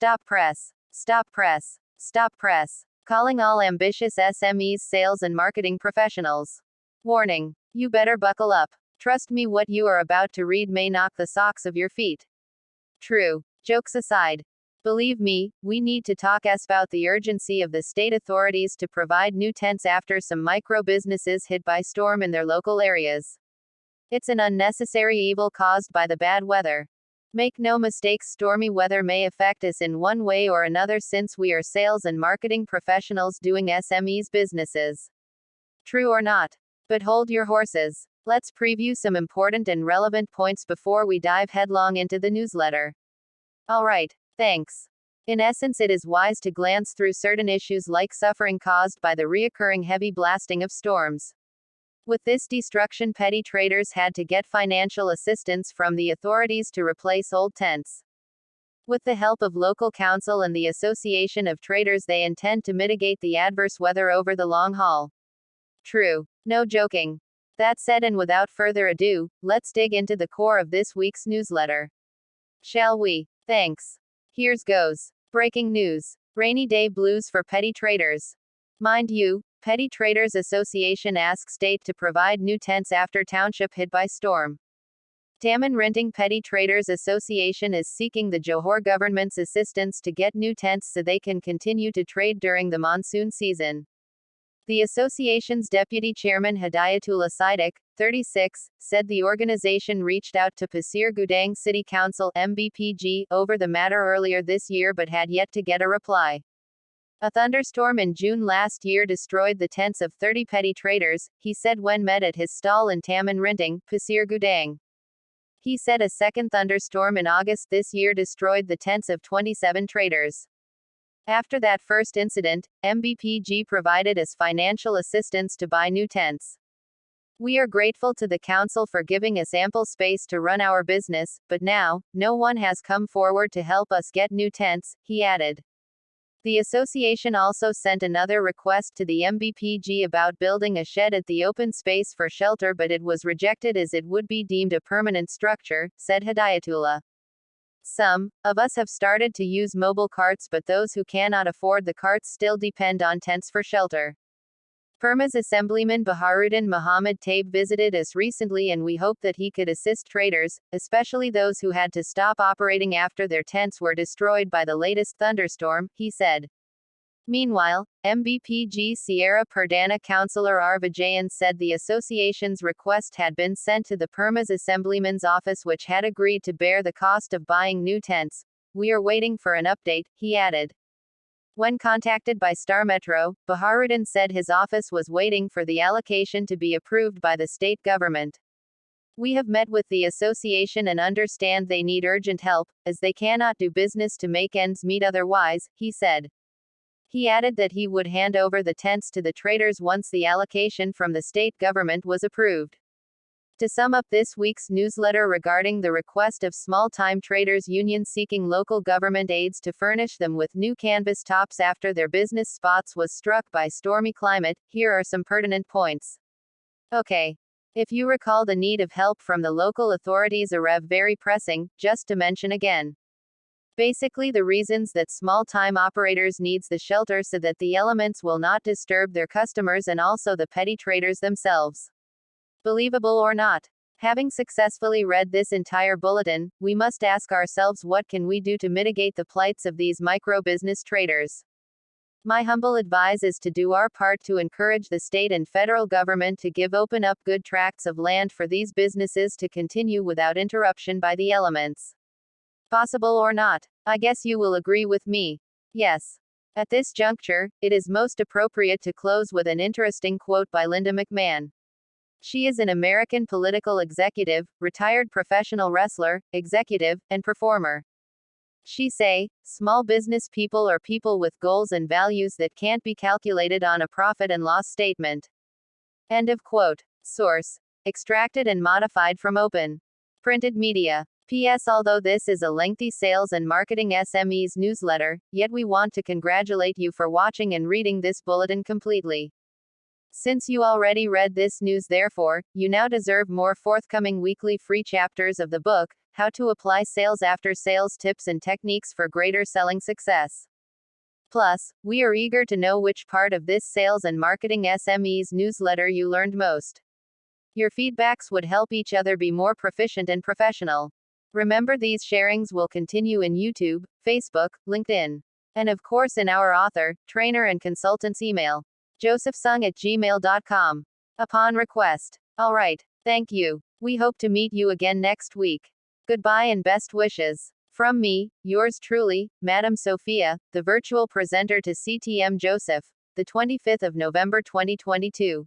Stop press. Stop press. Stop press. Calling all ambitious SMEs sales and marketing professionals. Warning. You better buckle up. Trust me, what you are about to read may knock the socks off your feet. True. Jokes aside. Believe me, we need to talk about the urgency of the state authorities to provide new tents after some micro businesses hit by storm in their local areas. It's an unnecessary evil caused by the bad weather. Make no mistakes, stormy weather may affect us in one way or another since we are sales and marketing professionals doing SMEs businesses. True or not? But hold your horses. Let's preview some important and relevant points before we dive headlong into the newsletter. Alright, thanks. In essence, it is wise to glance through certain issues like suffering caused by the reoccurring heavy blasting of storms. With this destruction, petty traders had to get financial assistance from the authorities to replace old tents. With the help of local council and the Association of Traders, they intend to mitigate the adverse weather over the long haul. True. No joking. That said, and without further ado, let's dig into the core of this week's newsletter. Shall we? Thanks. Here's goes. Breaking news. Rainy day blues for petty traders. Mind you, Petty Traders Association asks state to provide new tents after township hit by storm. Tammen Renting Petty Traders Association is seeking the Johor government's assistance to get new tents so they can continue to trade during the monsoon season. The association's deputy chairman Hidayatullah Siddiq, 36, said the organization reached out to Pasir Gudang City Council (MBPG) over the matter earlier this year but had yet to get a reply. A thunderstorm in June last year destroyed the tents of 30 petty traders, he said when met at his stall in Tammen Renting, Pasir Gudang. He said a second thunderstorm in August this year destroyed the tents of 27 traders. After that first incident, MBPG provided us financial assistance to buy new tents. We are grateful to the council for giving us ample space to run our business, but now, no one has come forward to help us get new tents, he added. The association also sent another request to the MBPG about building a shed at the open space for shelter, but it was rejected as it would be deemed a permanent structure, said Hidayatullah. Some of us have started to use mobile carts, but those who cannot afford the carts still depend on tents for shelter. Perma's Assemblyman Baharuddin Muhammad Taib visited us recently and we hope that he could assist traders, especially those who had to stop operating after their tents were destroyed by the latest thunderstorm, he said. Meanwhile, MBPG Sierra Perdana Councillor R. Vijayan said the association's request had been sent to the Perma's Assemblyman's office, which had agreed to bear the cost of buying new tents. We are waiting for an update, he added. When contacted by Star Metro, Baharuddin said his office was waiting for the allocation to be approved by the state government. We have met with the association and understand they need urgent help, as they cannot do business to make ends meet otherwise, he said. He added that he would hand over the tents to the traders once the allocation from the state government was approved. To sum up this week's newsletter regarding the request of small-time traders union seeking local government aids to furnish them with new canvas tops after their business spots was struck by stormy climate, here are some pertinent points. Okay. If you recall, the need of help from the local authorities are very pressing, just to mention again. Basically the reasons that small-time operators needs the shelter so that the elements will not disturb their customers and also the petty traders themselves. Believable or not, having successfully read this entire bulletin, we must ask ourselves, what can we do to mitigate the plights of these micro-business traders? My humble advice is to do our part to encourage the state and federal government to open up good tracts of land for these businesses to continue without interruption by the elements. Possible or not? I guess you will agree with me. Yes. At this juncture, it is most appropriate to close with an interesting quote by Linda McMahon. She is an American political executive, retired professional wrestler, executive, and performer. She say, small business people are people with goals and values that can't be calculated on a profit and loss statement. End of quote. Source. Extracted and modified from Open Printed Media. P.S. Although this is a lengthy sales and marketing SMEs newsletter, yet we want to congratulate you for watching and reading this bulletin completely. Since you already read this news, therefore, you now deserve more forthcoming weekly free chapters of the book, how to apply sales after sales tips and techniques for greater selling success. Plus, we are eager to know which part of this Sales and Marketing SMEs newsletter you learned most. Your feedbacks would help each other be more proficient and professional. Remember, these sharings will continue in YouTube, Facebook, LinkedIn, and of course in our author, trainer, and consultants email, josephsung@gmail.com, upon request. Alright, thank you. We hope to meet you again next week. Goodbye and best wishes. From me, yours truly, Madam Sophia, the virtual presenter to CTM Joseph, the 25th of November 2022.